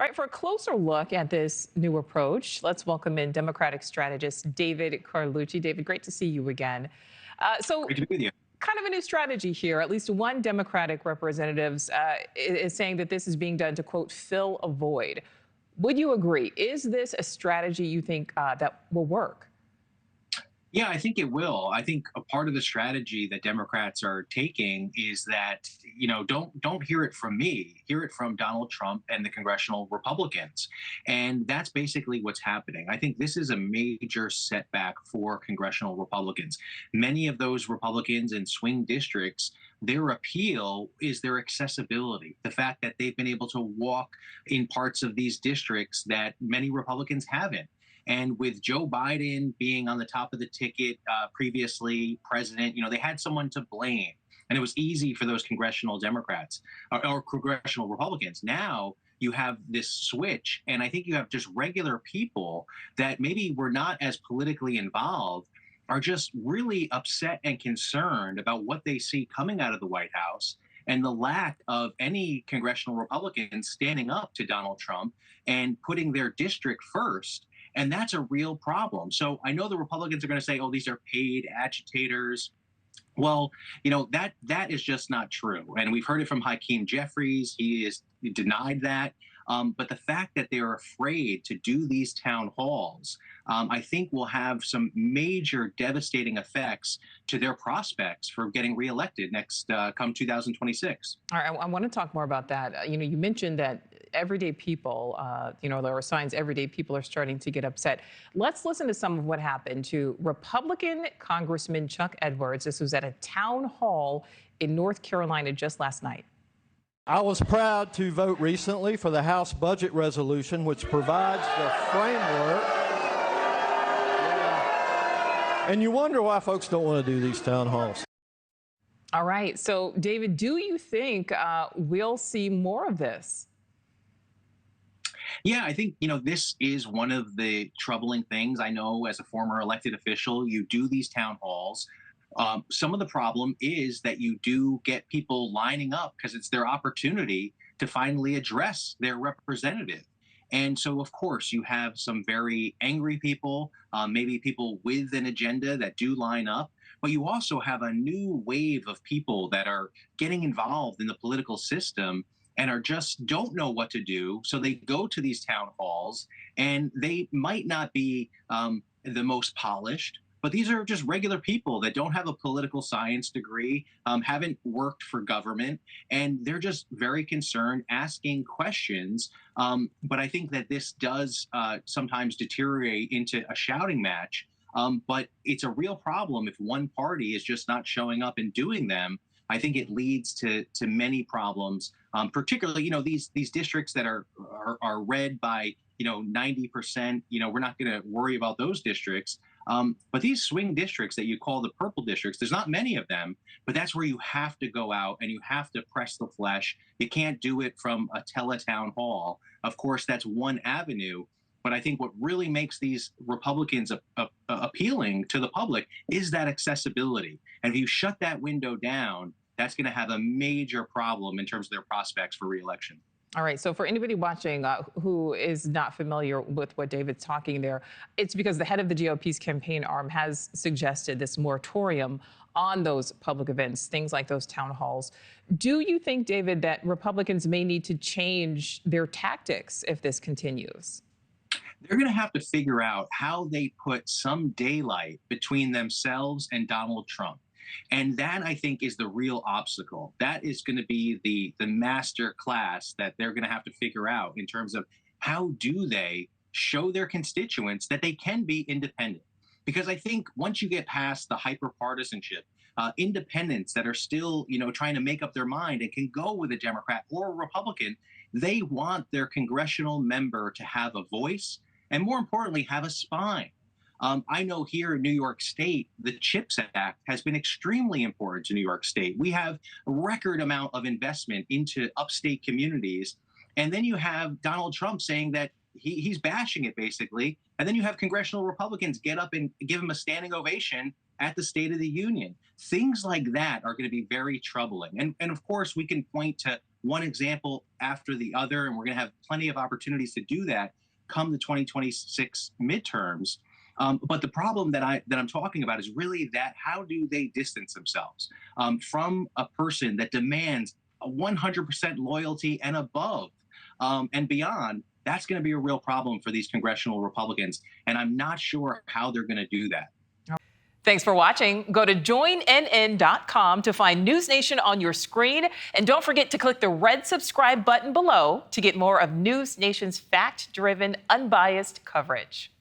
All right, for a closer look at this new approach, let's welcome in Democratic strategist David Carlucci. David, great to see you again. So, Great to be with you. kind of a new strategy here. At least one Democratic representative is saying that this is being done to, quote, fill a void. Would you agree? Is this a strategy you think that will work? Yeah, I think it will. I think a part of the strategy that Democrats are taking is that, don't hear it from me, hear it from Donald Trump and the congressional Republicans. And that's basically what's happening. I think this is a major setback for congressional Republicans. Many of those Republicans in swing districts, their appeal is their accessibility, the fact that they've been able to walk in parts of these districts that many Republicans haven't. And with Joe Biden being on the top of the ticket previously, president, they had someone to blame. And it was easy for those congressional Democrats or congressional Republicans. Now you have this switch, and I think you have just regular people that maybe were not as politically involved are just really upset and concerned about what they see coming out of the White House and the lack of any congressional Republicans standing up to Donald Trump and putting their district first. And that's a real problem. So I know the Republicans are going to say, oh, these are paid agitators. Well, that is just not true. And we've heard it from Hakeem Jeffries. He is denied that. But the fact that they're afraid to do these town halls, I think will have some major devastating effects to their prospects for getting reelected next come 2026. All right, I want to talk more about that. You mentioned that everyday people, there are signs everyday people are starting to get upset. Let's listen to some of what happened to Republican Congressman Chuck Edwards. This was at a town hall in North Carolina just last night. I was proud to vote recently for the House budget resolution, which provides the framework. Yeah. And you wonder why folks don't want to do these town halls. All right. So, David, do you think we'll see more of this? Yeah, I think, this is one of the troubling things. I know as a former elected official, you do these town halls. Some of the problem is that you do get people lining up because it's their opportunity to finally address their representative. And so, of course, you have some very angry people, maybe people with an agenda that do line up. But you also have a new wave of people that are getting involved in the political system and are just don't know what to do. So they go to these town halls and they might not be the most polished, but these are just regular people that don't have a political science degree, haven't worked for government, and they're just very concerned, asking questions. But I think that this does sometimes deteriorate into a shouting match. But it's a real problem if one party is just not showing up and doing them. I think it leads to many problems, particularly these districts that are read by 90%. We're not going to worry about those districts. But these swing districts that you call the purple districts, there's not many of them, but that's where you have to go out and you have to press the flesh. You can't do it from a teletown hall. Of course, that's one avenue. But I think what really makes these Republicans appealing to the public is that accessibility. And if you shut that window down, that's going to have a major problem in terms of their prospects for reelection. All right. So for anybody watching who is not familiar with what David's talking there, it's because the head of the GOP's campaign arm has suggested this moratorium on those public events, things like those town halls. Do you think, David, that Republicans may need to change their tactics if this continues? They're going to have to figure out how they put some daylight between themselves and Donald Trump. And that, I think, is the real obstacle. That is going to be the master class that they're going to have to figure out in terms of how do they show their constituents that they can be independent. Because I think once you get past the hyper-partisanship, independents that are still, trying to make up their mind and can go with a Democrat or a Republican, they want their congressional member to have a voice and, more importantly, have a spine. I know here in New York State, the CHIPS Act has been extremely important to New York State. We have a record amount of investment into upstate communities. And then you have Donald Trump saying that he's bashing it, basically. And then you have congressional Republicans get up and give him a standing ovation at the State of the Union. Things like that are going to be very troubling. And of course, we can point to one example after the other, and we're going to have plenty of opportunities to do that come the 2026 midterms. But the problem that I'm talking about is really that how do they distance themselves from a person that demands 100% loyalty and above and beyond? That's going to be a real problem for these congressional Republicans, and I'm not sure how they're going to do that. Thanks for watching. Go to joinnn.com to find News Nation on your screen. And don't forget to click the red subscribe button below to get more of News Nation's fact-driven, unbiased coverage.